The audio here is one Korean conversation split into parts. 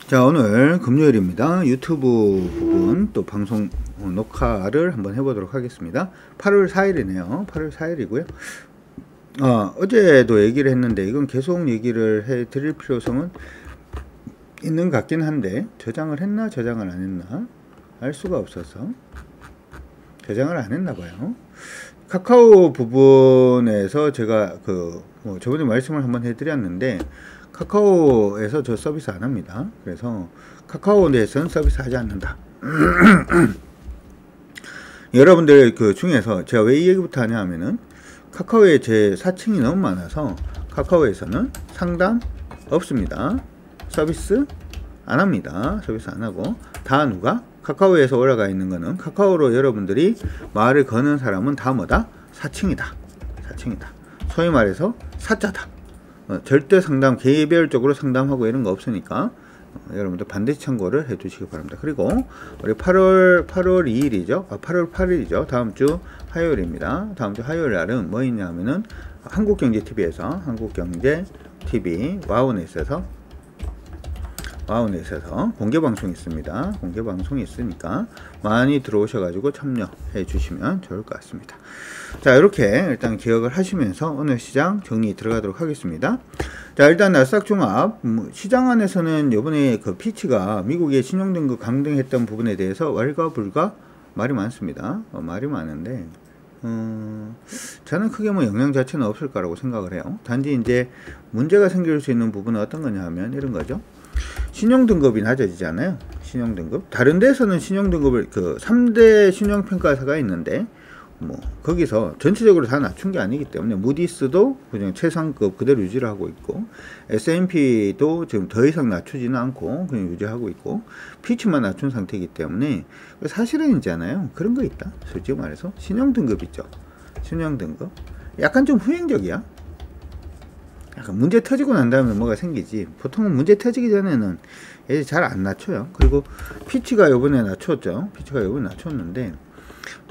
자, 오늘 금요일입니다. 유튜브 부분 또 방송 녹화를 한번 해보도록 하겠습니다. 8월 4일이네요. 8월 4일이고요. 어제도 얘기를 했는데 이건 계속 얘기를 해 드릴 필요성은 있는 것 같긴 한데, 저장을 했나 저장을 안 했나 알 수가 없어서 저장을 안 했나 봐요. 카카오 부분에서 제가 저번에 말씀을 한번 해드렸는데, 카카오에서 저 서비스 안 합니다. 그래서 카카오 내에서는 서비스 하지 않는다. 여러분들 중에서 제가 왜 이 얘기부터 하냐 하면은, 카카오에 제 사칭이 너무 많아서 카카오에서는 상담 없습니다. 서비스 안 합니다. 서비스 안 하고, 다 누가? 카카오에서 올라가 있는 거는, 카카오로 여러분들이 말을 거는 사람은 다 뭐다? 사칭이다. 사칭이다. 소위 말해서 사자다. 절대 상담, 개별적으로 상담하고 이런 거 없으니까 여러분들 반드시 참고를 해 주시기 바랍니다. 그리고 우리 8월 2일이죠. 8월 8일이죠. 다음 주 화요일입니다. 다음 주 화요일 날은 뭐 있냐 하면은, 한국경제TV에서, 한국경제TV 와우넷에서 공개방송이 있습니다. 공개방송이 있으니까 많이 들어오셔가지고 참여해 주시면 좋을 것 같습니다. 자, 이렇게 일단 기억을 하시면서 오늘 시장 정리 들어가도록 하겠습니다. 자, 일단 나스닥 종합 시장 안에서는 요번에 피치가 미국의 신용등급 강등했던 부분에 대해서 왈가불가 말이 많습니다. 말이 많은데 저는 크게 영향 자체는 없을 거라고 생각을 해요. 단지 이제 문제가 생길 수 있는 부분은 어떤 거냐 하면 이런 거죠. 신용등급이 낮아지잖아요. 신용등급. 다른 데서는 신용등급을 3대 신용평가사가 있는데, 거기서 전체적으로 다 낮춘 게 아니기 때문에, 무디스도 그냥 최상급 그대로 유지를 하고 있고, S&P도 지금 더 이상 낮추지는 않고 그냥 유지하고 있고, 피치만 낮춘 상태이기 때문에, 사실은 있잖아요. 그런 거 있다. 솔직히 말해서. 신용등급 있죠. 신용등급. 약간 좀 후행적이야. 약간 문제 터지고 난 다음에 뭐가 생기지, 보통은 문제 터지기 전에는 얘들 잘 안 낮춰요. 그리고 피치가 요번에 낮췄죠. 피치가 요번에 낮췄는데,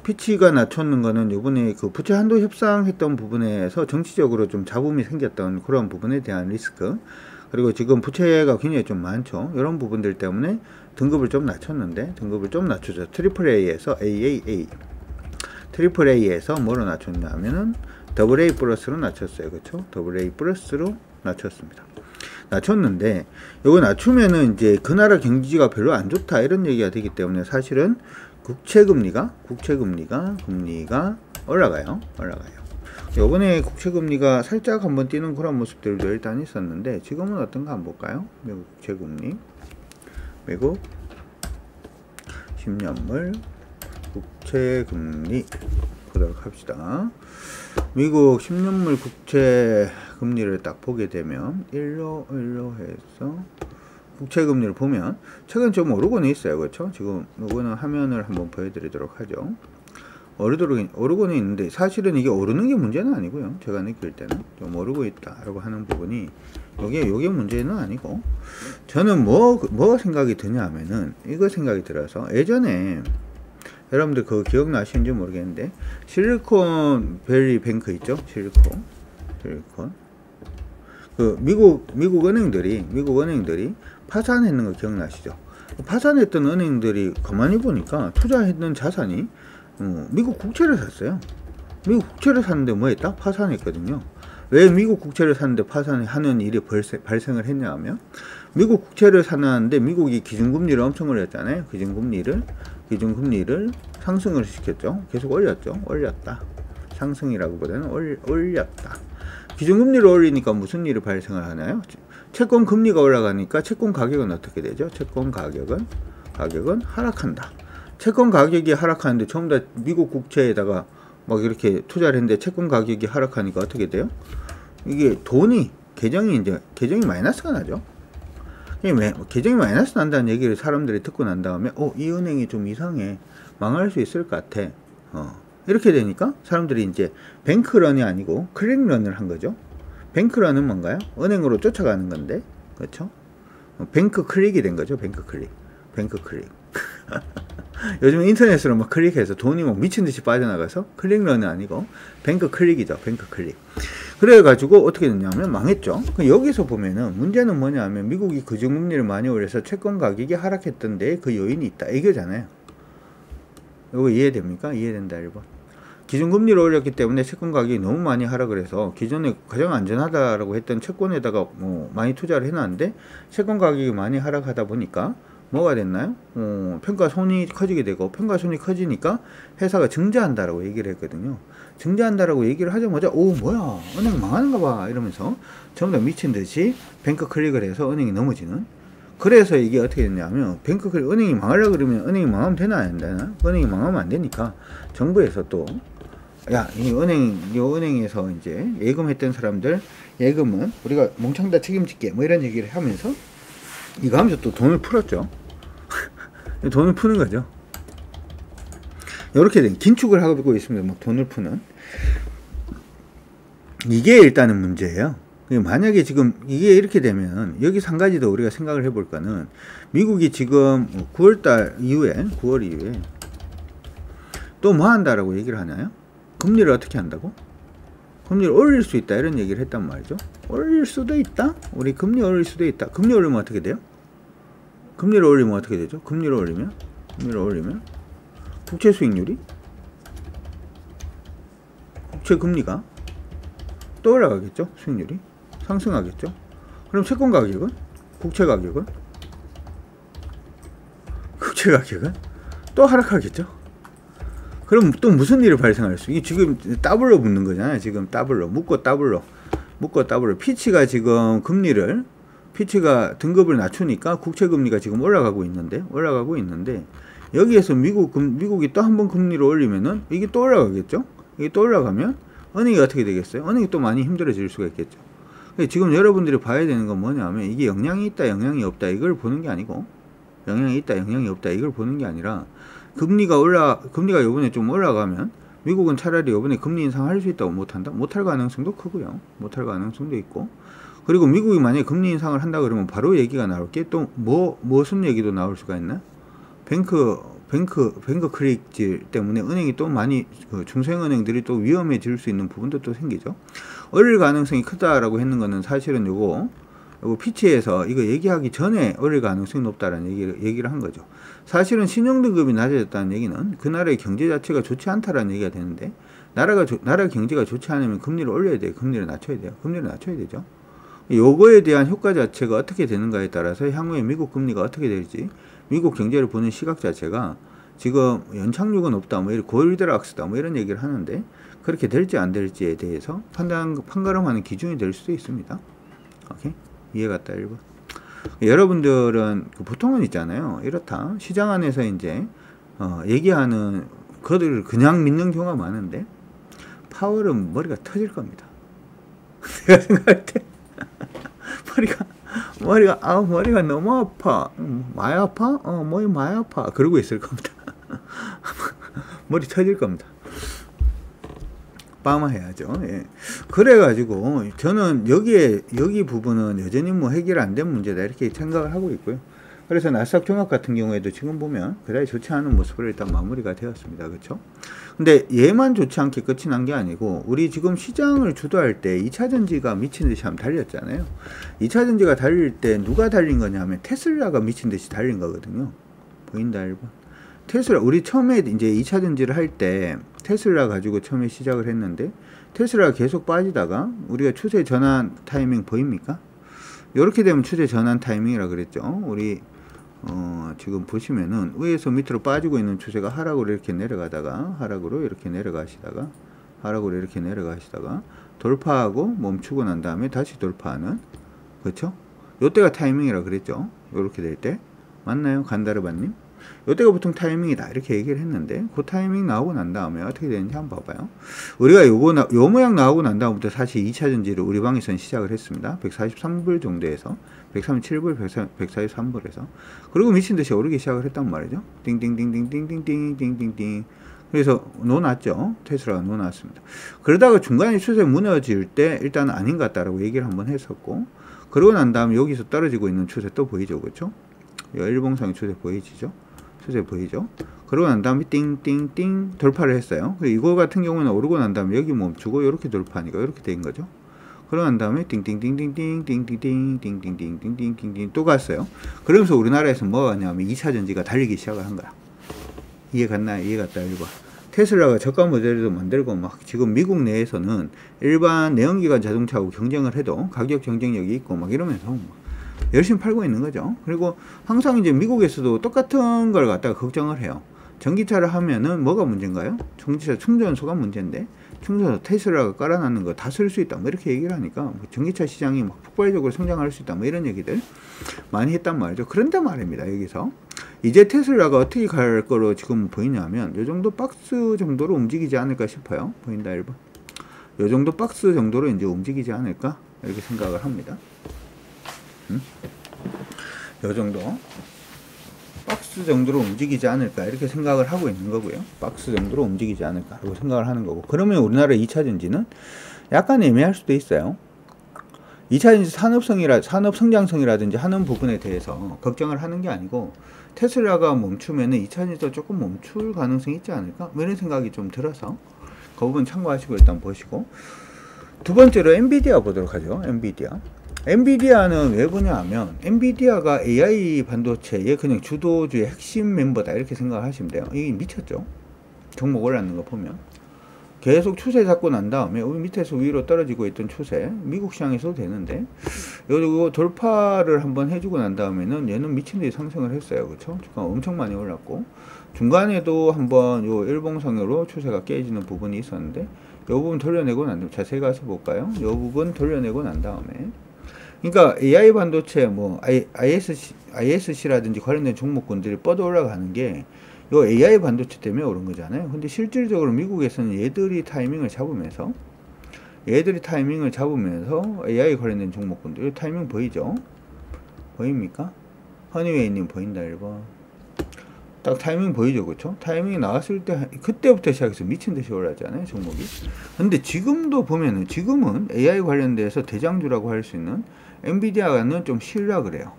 피치가 낮췄는 거는 요번에 부채 한도 협상했던 부분에서 정치적으로 좀 잡음이 생겼던 그런 부분에 대한 리스크, 그리고 지금 부채가 굉장히 좀 많죠. 이런 부분들 때문에 등급을 좀 낮췄는데, 등급을 좀 낮추죠. AAA에서 AAA, AAA에서 뭐로 낮췄냐 하면은 AA 플러스로 낮췄어요. 그렇죠? AA 플러스로 낮췄습니다. 낮췄는데, 요거 낮추면은 이제 그 나라 경기가 별로 안 좋다 이런 얘기가 되기 때문에, 사실은 국채금리가 올라가요. 요번에 국채금리가 살짝 한번 뛰는 그런 모습들도 일단 있었는데, 지금은 어떤가 한번 볼까요? 미국 국채금리, 미국 10년물 국채금리 보도록 합시다. 미국 10년물 국채 금리를 딱 보게 되면, 일로 해서 국채 금리를 보면 최근 좀 오르고는 있어요. 그렇죠? 지금 이거는 화면을 한번 보여드리도록 하죠. 오르고는 있는데, 사실은 이게 오르는 게 문제는 아니고요. 제가 느낄 때는 좀 오르고 있다라고 하는 부분이 요게 문제는 아니고, 저는 뭐 생각이 드냐 하면은, 이거 생각이 들어서, 예전에 여러분들 기억나시는지 모르겠는데, 실리콘밸리 뱅크 있죠? 실리콘. 미국 은행들이 파산했는 거 기억나시죠? 파산했던 은행들이 가만히 보니까 투자했던 자산이 미국 국채를 샀어요. 미국 국채를 샀는데 뭐 했다? 파산했거든요. 왜 미국 국채를 샀는데 파산하는 일이 발생을 했냐 하면, 미국 국채를 사놨는데 미국이 기준금리를 엄청 올렸잖아요. 기준금리를 상승을 시켰죠. 계속 올렸다. 상승이라고보다는 올렸다. 기준금리를 올리니까 무슨 일이 발생을 하나요? 채권 금리가 올라가니까 채권 가격은 어떻게 되죠? 채권 가격은 하락한다. 채권 가격이 하락하는데, 전부 다 미국 국채에다가 막 이렇게 투자를 했는데 채권 가격이 하락하니까 어떻게 돼요? 이게 계정이 마이너스가 나죠. 계정이 마이너스 난다는 얘기를 사람들이 듣고 난 다음에, 이 은행이 좀 이상해, 망할 수 있을 것 같아. 이렇게 되니까 사람들이 이제 뱅크런이 아니고 클릭런을 한 거죠. 뱅크런은 뭔가요? 은행으로 쫓아가는 건데, 그렇죠? 뱅크 클릭이 된 거죠. 뱅크 클릭. 요즘 인터넷으로 막 클릭해서 돈이 막 미친 듯이 빠져나가서 클릭런은 아니고 뱅크 클릭이죠. 뱅크 클릭. 그래가지고 어떻게 됐냐면 망했죠. 여기서 보면은 문제는 뭐냐면 미국이 기준금리를 많이 올려서 채권 가격이 하락했던데 그 요인이 있다 이거잖아요. 이거 이해됩니까? 이해된다 1번. 기준금리를 올렸기 때문에 채권 가격이 너무 많이 하락을 해서 기존에 가장 안전하다라고 했던 채권에다가 뭐 많이 투자를 해놨는데 채권 가격이 많이 하락하다 보니까 뭐가 됐나요? 평가손이 커지게 되고 평가손이 커지니까 회사가 증자한다라고 얘기를 했거든요. 증자한다라고 얘기를 하자마자 오 뭐야 은행 망하는가 봐 이러면서 전부 다 미친 듯이 뱅크 클릭을 해서 은행이 넘어지는. 그래서 이게 어떻게 됐냐면 뱅크 클릭 은행이 망하려고 그러면 은행이 망하면 되나 안 되나? 은행이 망하면 안 되니까 정부에서 또 야, 이 은행에서 이제 예금했던 사람들 예금은 우리가 몽창 다 책임질게 뭐 이런 얘기를 하면서 이거 하면서 또 돈을 풀었죠. 돈을 푸는 거죠. 이렇게 된 긴축을 하고 있습니다. 막 돈을 푸는. 이게 일단은 문제예요. 만약에 지금 이게 이렇게 되면 여기서 한 가지 더 우리가 생각을 해볼 거는 미국이 지금 9월 이후에 또 뭐 한다라고 얘기를 하나요? 금리를 어떻게 한다고? 금리를 올릴 수 있다 이런 얘기를 했단 말이죠. 올릴 수도 있다? 우리 금리 올릴 수도 있다. 금리 올리면 어떻게 돼요? 금리를 올리면 어떻게 되죠? 금리를 올리면 국채 수익률이 국채 금리가 또 올라가겠죠? 수익률이 상승하겠죠? 그럼 채권 가격은? 국채 가격은 또 하락하겠죠? 그럼 또 무슨 일이 발생할 수? 이게 지금 더블로 붙는 거잖아요. 지금 더블로 묶어 더블로 피치가 지금 피치가 등급을 낮추니까 국채 금리가 지금 올라가고 있는데 여기에서 미국이 또 한 번 금리를 올리면은 이게 또 올라가겠죠? 이게 또 올라가면 은행이 어떻게 되겠어요? 은행이 또 많이 힘들어질 수가 있겠죠. 지금 여러분들이 봐야 되는 건 뭐냐면 이게 영향이 있다 영향이 없다 이걸 보는 게 아니고 영향이 있다 영향이 없다 이걸 보는 게 아니라 금리가 요번에 좀 올라가면 미국은 차라리 요번에 금리 인상할 수 있다고 못한다? 못할 가능성도 크고요. 못할 가능성도 있고. 그리고 미국이 만약에 금리 인상을 한다 그러면 바로 얘기가 나올 게 또 무슨 얘기도 나올 수가 있나? 뱅크 크릭질 때문에 은행이 또 많이 중소형은행들이 또 위험해질 수 있는 부분도 또 생기죠. 어릴 가능성이 크다라고 했는 거는 사실은 요거 피치에서 이거 얘기하기 전에 어릴 가능성이 높다라는 얘기를 한 거죠. 사실은 신용등급이 낮아졌다는 얘기는 그 나라의 경제 자체가 좋지 않다라는 얘기가 되는데 나라 경제가 좋지 않으면 금리를 올려야 돼요. 금리를 낮춰야 되죠. 요거에 대한 효과 자체가 어떻게 되는가에 따라서 향후에 미국 금리가 어떻게 될지 미국 경제를 보는 시각 자체가 지금 연착륙은 없다 뭐 이런 골드락스다 뭐 이런 얘기를 하는데 그렇게 될지 안 될지에 대해서 판가름하는 기준이 될 수도 있습니다. 오케이? 이해갔다 1번. 여러분들은 보통은 있잖아요. 이렇다. 시장 안에서 이제 얘기하는 그들을 그냥 믿는 경우가 많은데 파월은 머리가 터질 겁니다. 내가 생각할 때 머리가 너무 아파. 많이 아파? 머리 많이 아파. 그러고 있을 겁니다. 머리 터질 겁니다. 빠마해야죠. 예. 그래가지고 저는 여기 부분은 여전히 뭐 해결 안 된 문제다 이렇게 생각을 하고 있고요. 그래서 나스닥 종합 같은 경우에도 지금 보면 그다지 좋지 않은 모습으로 일단 마무리가 되었습니다. 그렇죠? 근데 얘만 좋지 않게 끝이 난 게 아니고 우리 지금 시장을 주도할 때 2차전지가 미친 듯이 한번 달렸잖아요. 2차전지가 달릴 때 누가 달린 거냐 하면 테슬라가 미친 듯이 달린 거거든요. 보인다 1번. 테슬라 우리 처음에 이제 2차전지를 할 때 테슬라 가지고 처음에 시작을 했는데 테슬라가 계속 빠지다가 우리가 추세 전환 타이밍 보입니까? 이렇게 되면 추세 전환 타이밍이라 그랬죠. 우리 지금 보시면은 위에서 밑으로 빠지고 있는 추세가 하락으로 이렇게 내려가다가 하락으로 이렇게 내려가시다가 돌파하고 멈추고 난 다음에 다시 돌파하는 그렇죠? 요때가 타이밍이라 그랬죠. 요렇게 될 때 맞나요? 간다르바님? 요때가 보통 타이밍이다 이렇게 얘기를 했는데 그 타이밍 나오고 난 다음에 어떻게 되는지 한번 봐봐요. 우리가 요 모양 나오고 난 다음부터 사실 2차전지를 우리 방에서는 시작을 했습니다. 143불 정도에서 137불 143불에서 그리고 미친듯이 오르기 시작을 했단 말이죠. 띵띵띵띵띵띵띵띵띵띵 그래서 놓았죠. 테슬라가 놓았습니다. 그러다가 중간에 추세 무너질 때 일단 아닌 것 같다라고 얘기를 한번 했었고 그러고 난 다음에 여기서 떨어지고 있는 추세 또 보이죠. 그렇죠? 일봉상의 추세 보이시죠? 추세 보이죠? 그러고 난 다음에 띵띵띵 돌파를 했어요. 이거 같은 경우는 오르고 난 다음에 여기 멈추고 이렇게 돌파하니까 이렇게 된 거죠. 그러고 난 다음에 띵띵띵띵띵띵띵띵띵띵띵띵띵띵띵 또 갔어요. 그러면서 우리나라에서 뭐가 왔냐면 2차 전지가 달리기 시작을 한 거야. 이해 갔나? 이해 갔다 1번. 테슬라가 저가 모델도 만들고 막 지금 미국 내에서는 일반 내연기관 자동차하고 경쟁을 해도 가격 경쟁력이 있고 막 이러면서 막 열심히 팔고 있는 거죠. 그리고 항상 이제 미국에서도 똑같은 걸 갖다가 걱정을 해요. 전기차를 하면은 뭐가 문제인가요? 전기차 충전소가 문제인데 충전소 테슬라가 깔아놨는 거 다 쓸 수 있다 뭐 이렇게 얘기를 하니까 뭐 전기차 시장이 막 폭발적으로 성장할 수 있다 뭐 이런 얘기들 많이 했단 말이죠. 그런데 말입니다. 여기서 이제 테슬라가 어떻게 갈 거로 지금 보이냐면 요 정도 박스 정도로 움직이지 않을까 싶어요. 보인다 1번. 요 정도 박스 정도로 이제 움직이지 않을까 이렇게 생각을 합니다. 요 정도 박스 정도로 움직이지 않을까 이렇게 생각을 하고 있는 거고요. 박스 정도로 움직이지 않을까 라고 생각을 하는 거고, 그러면 우리나라 2차 전지는 약간 애매할 수도 있어요. 2차 전지 산업 성장성이라든지 하는 부분에 대해서 걱정을 하는 게 아니고 테슬라가 멈추면은 2차 전지도 조금 멈출 가능성이 있지 않을까 뭐 이런 생각이 좀 들어서 그 부분 참고하시고 일단 보시고, 두 번째로 엔비디아 보도록 하죠. 엔비디아는 왜 보냐 하면 엔비디아가 AI 반도체의 그냥 주도주의 핵심 멤버다 이렇게 생각하시면 돼요. 이게 미쳤죠. 종목 올랐는 거 보면 계속 추세 잡고 난 다음에 우리 밑에서 위로 떨어지고 있던 추세 미국 시장에서도 되는데 요거 돌파를 한번 해주고 난 다음에는 얘는 미친듯이 상승을 했어요. 그쵸? 주가 엄청 많이 올랐고 중간에도 한번 요 일봉상으로 추세가 깨지는 부분이 있었는데 요 부분 돌려내고 난 다음에 자세히 가서 볼까요? 요 부분 돌려내고 난 다음에 그러니까 AI 반도체 뭐 ISC라든지 관련된 종목군들이 뻗어 올라가는 게 요 AI 반도체 때문에 오른 거잖아요. 근데 실질적으로 미국에서는 얘들이 타이밍을 잡으면서 AI 관련된 종목군들 타이밍 보이죠? 보입니까? 허니웨이님 보인다 1번. 딱 타이밍 보이죠, 그쵸? 타이밍이 나왔을 때 그때부터 시작해서 미친듯이 올랐잖아요, 종목이. 근데 지금도 보면은 지금은 AI 관련돼서 대장주라고 할 수 있는 엔비디아는 좀 쉬려 그래요.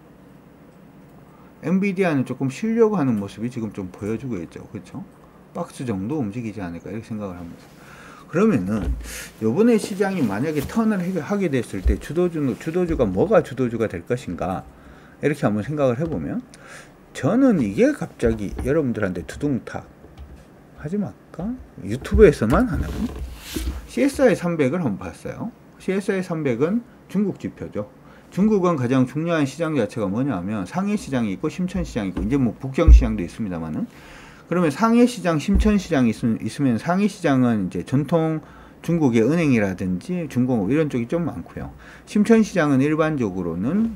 엔비디아는 조금 쉬려고 하는 모습이 지금 좀 보여주고 있죠, 그쵸? 박스 정도 움직이지 않을까 이렇게 생각을 합니다. 그러면은 요번에 시장이 만약에 턴을 하게 됐을 때 주도주가 뭐가 주도주가 될 것인가 이렇게 한번 생각을 해보면 저는 이게 갑자기 여러분들한테 두둥탁 하지 말까? 유튜브에서만 하는 CSI 300을 한번 봤어요. CSI 300은 중국 지표죠. 중국은 가장 중요한 시장 자체가 뭐냐 하면 상해 시장이 있고 심천 시장이 있고 이제 뭐 북경 시장도 있습니다만은, 그러면 상해 시장, 심천 시장이 있으면 상해 시장은 이제 전통 중국의 은행이라든지 중공업 이런 쪽이 좀 많고요. 심천 시장은 일반적으로는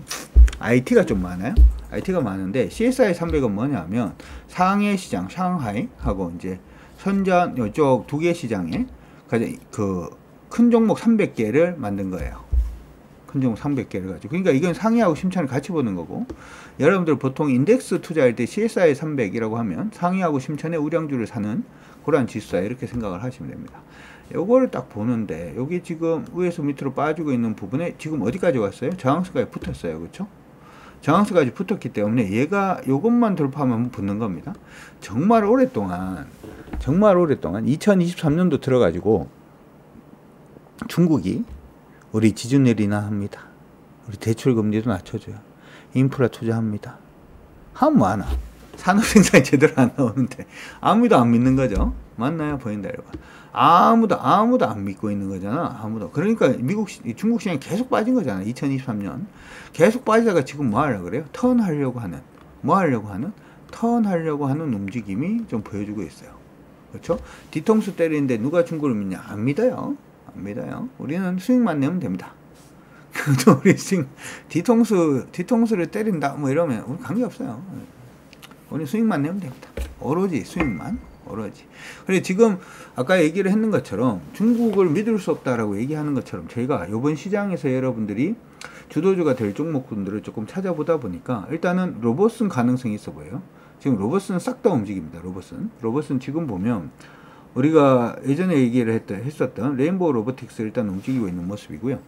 IT가 좀 많아요. IT가 많은데 CSI 300은 뭐냐면 상해 시장, 상하이하고 이제 선전 이쪽 두 개 시장에 가장 그 큰 종목 300개를 만든 거예요. 큰 종목 300개를 가지고. 그러니까 이건 상해하고 심천을 같이 보는 거고, 여러분들 보통 인덱스 투자할 때 CSI 300이라고 하면 상해하고 심천의 우량주를 사는 그러한 지수다 이렇게 생각을 하시면 됩니다. 요거를 딱 보는데 여기 지금 위에서 밑으로 빠지고 있는 부분에 지금 어디까지 왔어요? 저항선까지 붙었어요. 그렇죠? 저항선까지 붙었기 때문에 얘가 요것만 돌파하면 붙는 겁니다. 정말 오랫동안 2023년도 들어가지고 중국이 우리 지준 내리나 합니다. 우리 대출 금리도 낮춰줘요. 인프라 투자합니다. 하면 뭐하나? 산업 생산이 제대로 안 나오는데 아무도 안 믿는 거죠. 맞나요? 보인다 여러분. 아무도 안 믿고 있는 거잖아. 아무도. 그러니까 중국 시장이 계속 빠진 거잖아. 2023년 계속 빠지다가 지금 뭐 하려고 그래요? 턴하려고 하는 움직임이 좀 보여주고 있어요. 그렇죠? 뒤통수 때리는데 누가 중국을 믿냐? 안 믿어요. 우리는 수익만 내면 됩니다. 우리 뒤통수를 때린다 뭐 이러면 우리 관계 없어요. 우리 수익만 내면 됩니다. 오로지 수익만. 그래 지금 아까 얘기를 했는 것처럼 중국을 믿을 수 없다라고 얘기하는 것처럼 저희가 이번 시장에서 여러분들이 주도주가 될 종목군들을 조금 찾아보다 보니까 일단은 로봇은 가능성이 있어 보여요. 지금 로봇은 싹 다 움직입니다. 로봇은 지금 보면 우리가 예전에 얘기를 했었던 레인보우 로보틱스 일단 움직이고 있는 모습이고요.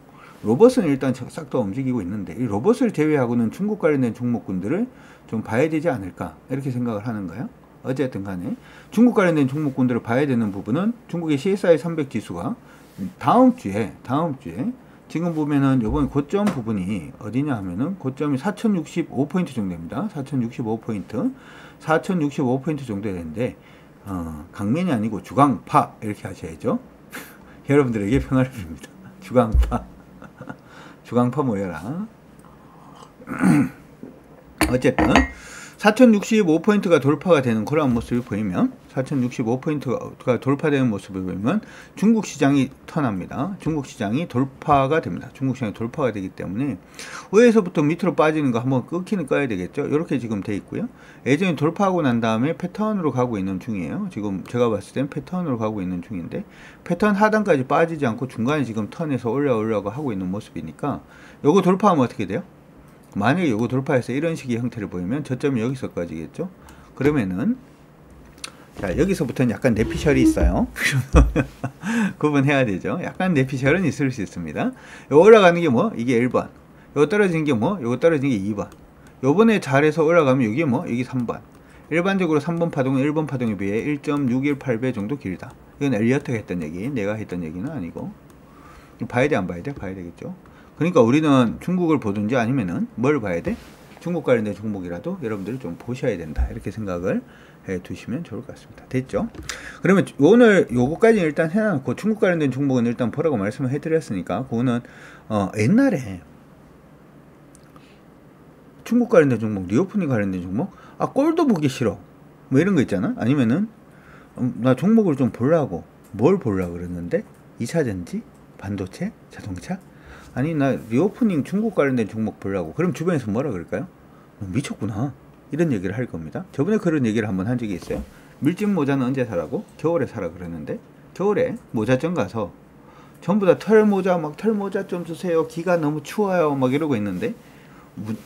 로봇은 일단 싹 다 움직이고 있는데 이 로봇을 제외하고는 중국 관련된 종목군들을 좀 봐야 되지 않을까 이렇게 생각을 하는 거예요. 어쨌든 간에 중국 관련된 종목군들을 봐야 되는 부분은 중국의 CSI 300 지수가 다음 주에 지금 보면은 요번 고점 부분이 어디냐 하면은 고점이 4065포인트 정도입니다. 4065포인트 4065포인트 정도 되는데 강면이 아니고 주강파 이렇게 하셔야죠. 여러분들에게 평화를 빕니다. 주강파 주강파 모여라. 어쨌든 4065포인트가 돌파가 되는 그런 모습이 보이면 4065포인트가 돌파되는 모습을 보이면 중국 시장이 턴합니다. 중국 시장이 돌파가 됩니다. 중국 시장이 돌파가 되기 때문에 위에서부터 밑으로 빠지는 거 한번 끊기는 꺼야 되겠죠. 이렇게 지금 돼 있고요. 예전에 돌파하고 난 다음에 패턴으로 가고 있는 중이에요. 지금 제가 봤을 땐 패턴으로 가고 있는 중인데 패턴 하단까지 빠지지 않고 중간에 지금 턴에서 올라오려고 하고 있는 모습이니까 요거 돌파하면 어떻게 돼요? 만약에 요거 돌파해서 이런 식의 형태를 보이면 저점이 여기서 꺼지겠죠. 그러면은 자 여기서부터는 약간 내피셜이 있어요. 구분해야 되죠. 약간 내피셜은 있을 수 있습니다. 요 올라가는 게 뭐 이게 1번, 요 떨어지는 게 뭐 요거 떨어지는 게 2번, 요번에 잘해서 올라가면 여기 뭐 여기 3번. 일반적으로 3번 파동은 1번 파동에 비해 1.618배 정도 길다. 이건 엘리어트가 했던 얘기, 내가 했던 얘기는 아니고. 봐야 돼 안 봐야 돼? 봐야 되겠죠. 그러니까 우리는 중국을 보든지 아니면은 뭘 봐야 돼? 중국 관련된 종목이라도 여러분들이 좀 보셔야 된다. 이렇게 생각을 해 두시면 좋을 것 같습니다. 됐죠? 그러면 오늘 요거까지 일단 해놓고 중국 관련된 종목은 일단 보라고 말씀을 해드렸으니까 그거는 옛날에 중국 관련된 종목, 리오프닝 관련된 종목, 꼴도 보기 싫어. 뭐 이런 거 있잖아? 아니면은 나 종목을 좀 보려고 뭘 보려고 그랬는데 2차전지, 반도체, 자동차? 아니 나 리오프닝 중국 관련된 종목 보려고. 그럼 주변에서 뭐라 그럴까요? 미쳤구나 이런 얘기를 할 겁니다. 저번에 그런 얘기를 한번 한 적이 있어요. 밀짚 모자는 언제 사라고? 겨울에 사라 그랬는데 겨울에 모자점 가서 전부 다 털모자 막 털모자 좀 주세요. 기가 너무 추워요 막 이러고 있는데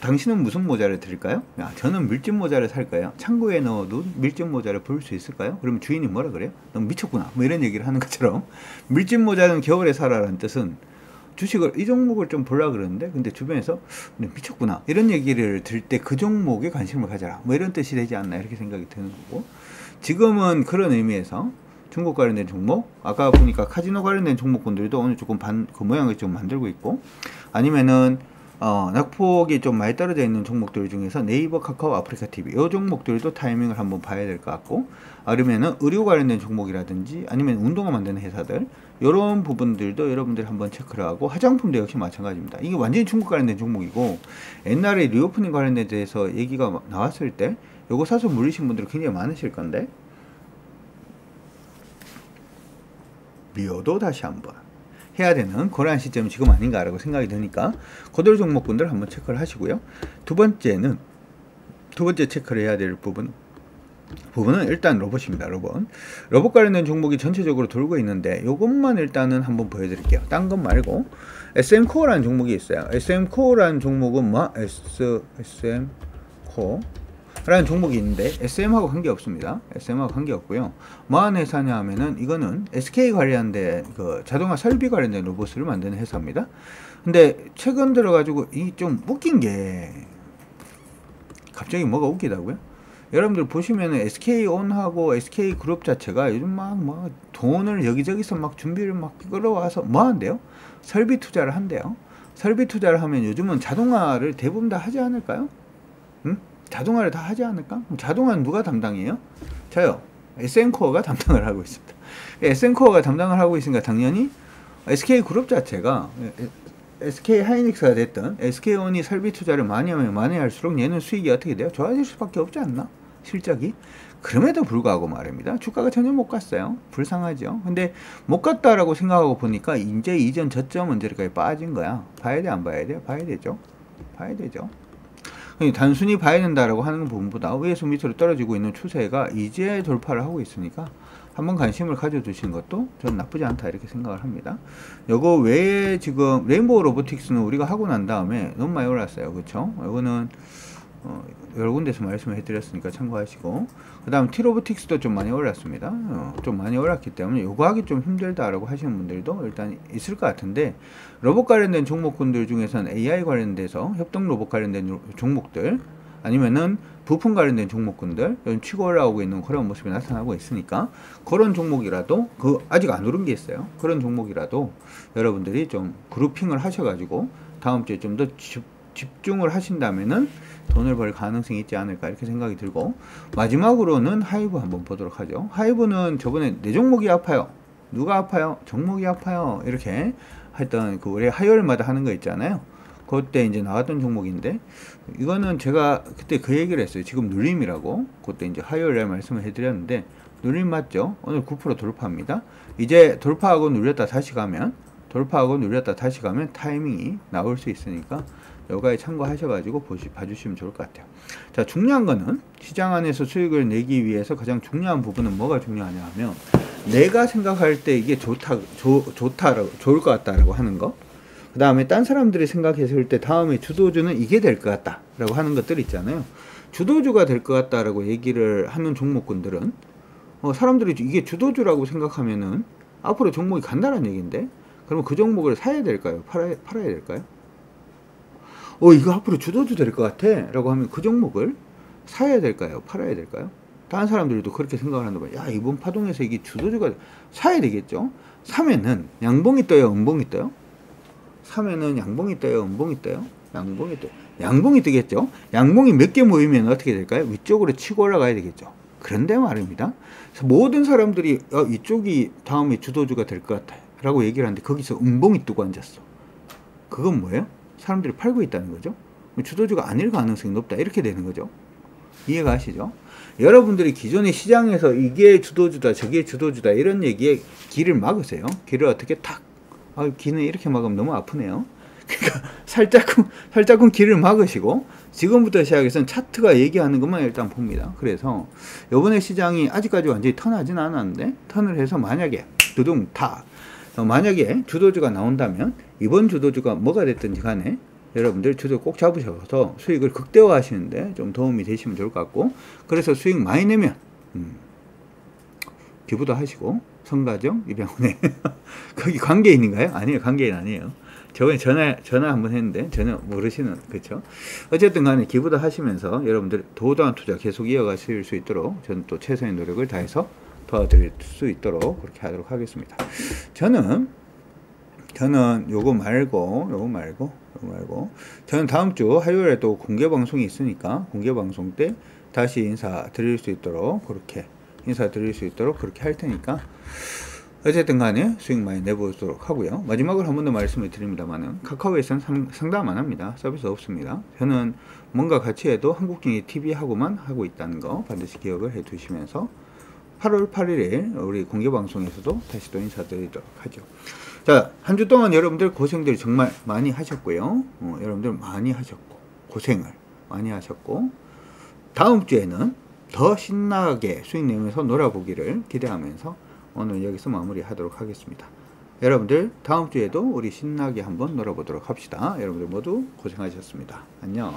당신은 무슨 모자를 드릴까요? 저는 밀짚 모자를 살 거예요. 창고에 넣어도 밀짚 모자를 볼 수 있을까요? 그러면 주인이 뭐라 그래요? 너 미쳤구나 뭐 이런 얘기를 하는 것처럼 밀짚 모자는 겨울에 사라라는 뜻은 주식을 이 종목을 좀 보려고 그러는데 근데 주변에서 미쳤구나 이런 얘기를 들 때 그 종목에 관심을 가져라 뭐 이런 뜻이 되지 않나 이렇게 생각이 드는 거고, 지금은 그런 의미에서 중국 관련된 종목, 아까 보니까 카지노 관련된 종목군들도 오늘 조금 그 모양을 좀 만들고 있고, 아니면은 낙폭이 좀 많이 떨어져 있는 종목들 중에서 네이버, 카카오, 아프리카 TV 이 종목들도 타이밍을 한번 봐야 될 것 같고, 아니면은 의료 관련된 종목이라든지 아니면 운동화 만드는 회사들 이런 부분들도 여러분들이 한번 체크를 하고, 화장품도 역시 마찬가지입니다. 이게 완전히 중국 관련된 종목이고, 옛날에 리오프닝 관련된 데서 얘기가 나왔을 때 요거 사서 물리신 분들이 굉장히 많으실 건데 미어도 다시 한번 해야 되는 그러한 시점이 지금 아닌가라고 생각이 드니까 그들 종목군들 한번 체크를 하시고요. 두 번째 체크를 해야 될 부분은 일단 로봇입니다. 로봇 관련된 종목이 전체적으로 돌고 있는데 요것만 일단은 한번 보여드릴게요. 딴 건 말고 SM코어라는 종목이 있어요. SM코어라는 종목은 뭐 SM코어라는 종목이 있는데 SM하고 관계없습니다. SM하고 관계없고요. 뭐하는 회사냐 하면은 이거는 SK 관련된 그 자동화 설비 관련된 로봇을 만드는 회사입니다. 근데 최근 들어가지고 이 좀 웃긴 게, 갑자기 뭐가 웃기다고요? 여러분들 보시면은 SK온하고 SK그룹 자체가 요즘 막 돈을 여기저기서 막 준비를 막 끌어와서 뭐 한대요? 설비 투자를 한대요. 설비 투자를 하면 요즘은 자동화를 대부분 다 하지 않을까요? 응? 자동화를 다 하지 않을까? 자동화는 누가 담당해요? 저요. SM코어가 담당을 하고 있습니다. SM코어가 담당을 하고 있으니까 당연히 SK그룹 자체가 SK하이닉스가 됐던 SK온이 설비 투자를 많이 하면 많이 할수록 얘는 수익이 어떻게 돼요? 좋아질 수밖에 없지 않나? 실적이. 그럼에도 불구하고 말입니다. 주가가 전혀 못 갔어요. 불쌍하죠. 근데 못 갔다라고 생각하고 보니까 이제 이전 저점 언제까지 빠진 거야. 봐야 돼 안 봐야 돼? 봐야 되죠. 봐야 되죠. 단순히 봐야 된다라고 하는 부분보다 위에서 밑으로 떨어지고 있는 추세가 이제 돌파를 하고 있으니까 한번 관심을 가져두시는 것도 저는 나쁘지 않다 이렇게 생각을 합니다. 요거 외에 지금 레인보우 로보틱스는 우리가 하고 난 다음에 너무 많이 올랐어요. 그쵸? 요거는 여러 군데서 말씀을 해드렸으니까 참고하시고, 그 다음 T로보틱스도 좀 많이 올랐습니다. 좀 많이 올랐기 때문에 요거 하기 좀 힘들다라고 하시는 분들도 일단 있을 것 같은데, 로봇 관련된 종목군들 중에서는 AI 관련돼서 협동 로봇 관련된 종목들, 아니면은 부품 관련된 종목군들 요즘 치고 올라오고 있는 그런 모습이 나타나고 있으니까 그런 종목이라도 아직 안 오른 게 있어요. 그런 종목이라도 여러분들이 좀 그루핑을 하셔가지고 다음 주에 좀 더 집중을 하신다면은 돈을 벌 가능성이 있지 않을까 이렇게 생각이 들고, 마지막으로는 하이브 한번 보도록 하죠. 하이브는 저번에 내 종목이 아파요. 누가 아파요? 종목이 아파요. 이렇게 했던 그 우리 화요일마다 하는 거 있잖아요. 그때 이제 나왔던 종목인데, 이거는 제가 그때 그 얘기를 했어요. 지금 눌림이라고. 그때 이제 화요일에 말씀을 해드렸는데, 눌림 맞죠? 오늘 9% 돌파합니다. 이제 돌파하고 눌렸다 다시 가면 타이밍이 나올 수 있으니까 여가에 참고하셔가지고 봐주시면 좋을 것 같아요. 자, 중요한 거는 시장 안에서 수익을 내기 위해서 가장 중요한 부분은 뭐가 중요하냐 하면, 내가 생각할 때 이게 좋을 것 같다라고 하는 거, 그 다음에 딴 사람들이 생각했을 때 다음에 주도주는 이게 될 것 같다라고 하는 것들 있잖아요. 주도주가 될 것 같다라고 얘기를 하는 종목군들은 사람들이 이게 주도주라고 생각하면은 앞으로 종목이 간다는 얘기인데, 그러면 그 종목을 사야 될까요? 팔아야 될까요? 이거 앞으로 주도주 될 것 같아 라고 하면 그 종목을 사야 될까요? 팔아야 될까요? 다른 사람들도 그렇게 생각을 한단 말이야. 야, 이번 파동에서 이게 주도주가 사야 되겠죠? 사면은 양봉이 떠요, 음봉이 떠요? 사면은 양봉이 떠요, 음봉이 떠요? 양봉이 떠요. 양봉이 뜨겠죠? 양봉이 몇 개 모이면 어떻게 될까요? 위쪽으로 치고 올라가야 되겠죠. 그런데 말입니다. 모든 사람들이 이쪽이 다음에 주도주가 될 것 같아 라고 얘기를 하는데, 거기서 음봉이 뜨고 앉았어. 그건 뭐예요? 사람들이 팔고 있다는 거죠. 주도주가 아닐 가능성이 높다 이렇게 되는 거죠. 이해가 가시죠? 여러분들이 기존의 시장에서 이게 주도주다 저게 주도주다 이런 얘기에 길을 막으세요. 길을 어떻게 탁, 길은 이렇게 막으면 너무 아프네요. 그러니까 살짝은 길을 막으시고, 지금부터 시작해서 차트가 얘기하는 것만 일단 봅니다. 그래서 이번에 시장이 아직까지 완전히 턴하진 않았는데, 턴을 해서 만약에 만약에 주도주가 나온다면, 이번 주도주가 뭐가 됐든지 간에 여러분들 주도 꼭 잡으셔서 수익을 극대화 하시는데 좀 도움이 되시면 좋을 것 같고, 그래서 수익 많이 내면 기부도 하시고, 성가정 입양원에 거기 관계인인가요? 아니에요, 관계인 아니에요. 저번에 전화 한번 했는데 전혀 모르시는, 그렇죠? 어쨌든 간에 기부도 하시면서 여러분들 도도한 투자 계속 이어가실 수 있도록 저는 또 최선의 노력을 다해서 도와드릴 수 있도록 그렇게 하도록 하겠습니다. 저는 요거 말고 저는 다음 주 화요일에 또 공개 방송이 있으니까, 공개 방송 때 다시 인사드릴 수 있도록 그렇게 할 테니까, 어쨌든 간에 수익 많이 내보도록 하고요. 마지막으로 한 번 더 말씀을 드립니다만은, 카카오에서는 상담 안 합니다. 서비스 없습니다. 저는 뭔가 같이 해도 한국경제 TV하고만 하고 있다는 거 반드시 기억을 해 두시면서 8월 8일에 우리 공개방송에서도 다시 또 인사드리도록 하죠. 자, 한 주 동안 여러분들 고생들 정말 많이 하셨고요. 여러분들 많이 하셨고, 고생을 많이 하셨고, 다음 주에는 더 신나게 수익 내면서 놀아보기를 기대하면서 오늘 여기서 마무리하도록 하겠습니다. 여러분들 다음 주에도 우리 신나게 한번 놀아보도록 합시다. 여러분들 모두 고생하셨습니다. 안녕.